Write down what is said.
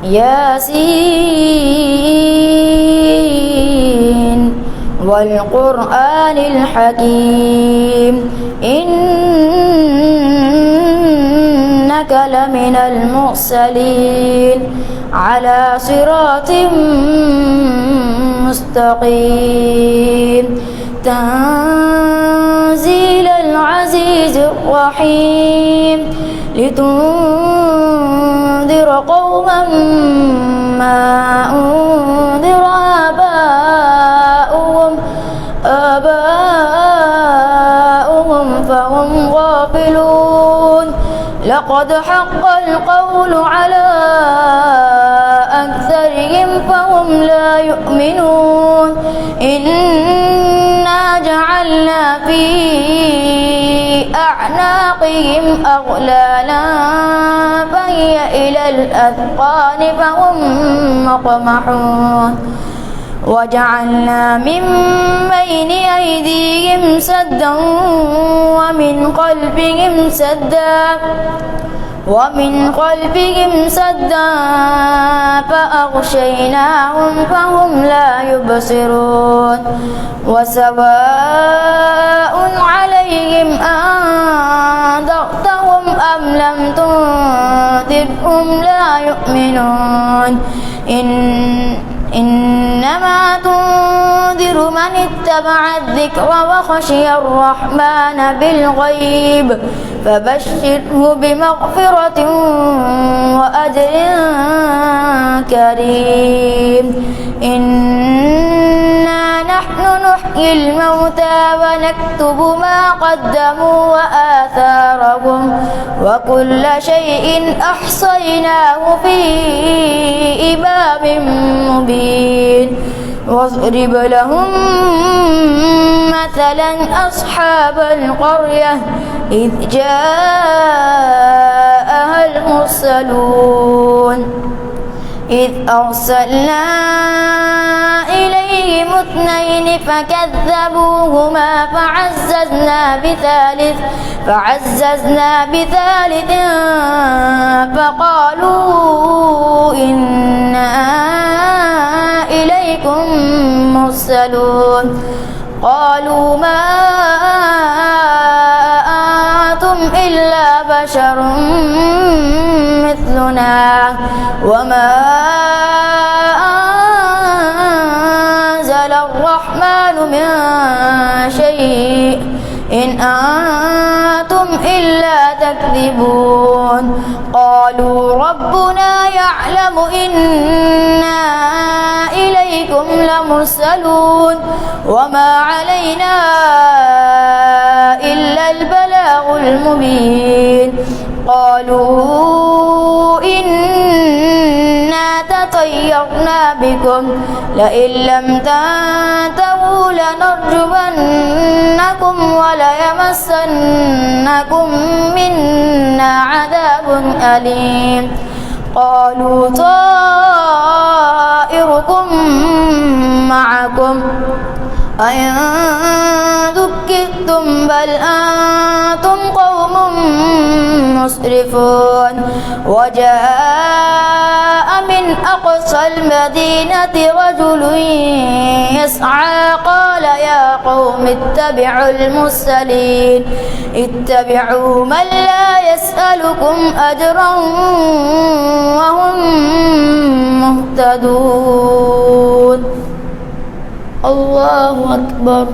ياسين والقرآن الحكيم إنك لمن المرسلين على صراط مستقيم تنزيل العزيز الرحيم لتنذر قوما ما أنذر آباؤهم فهم غافلون لقد حق القول على أكثرهم فهم لا يؤمنون إنا جعلنا في أعناقهم أغلالا فهي إلى الأذقان فهم مقمحون وجعلنا من بين أيديهم سدا ومن خلفهم سدا فأغشيناهم فهم لا يبصرون وسواء عليهم أنذرتهم أم لم تنذرهم لا يؤمنون إنما تنذر من اتبع الذكر وخشي الرحمن بالغيب فبشره بمغفرة وأجر كريم إنا نحن نحيي الموتى ونكتب ما قدموا وآثارهم وكل شيء أحصيناه في إمام مبين واضرب لهم مثلا أصحاب القرية إذ جاءها المرسلون إذ أرسلنا إليهم اثنين فكذبوهما فعززنا بثالث فقالوا إنا إليكم مرسلون قالوا ما أنتم إلا بشر مثلنا وما أنزل الرحمن من شيء إن أنتم إلا تكذبون قالوا ربنا يعلم إنا إليكم لمرسلون وما علينا إلا البلاغ المبين قالوا إنا تطيرنا بكم لئن لم تنتهوا لنرجمنكم وليمسنكم منا عذاب أليم قالوا طائركم معكم أئن ذكرتم بل أنتم قوم مسرفون وجاء من أقصى المدينة رجل يسعى قال يا قوم اتبعوا المرسلين اتبعوا من لا يسألكم أجرا وهم مهتدون الله أكبر.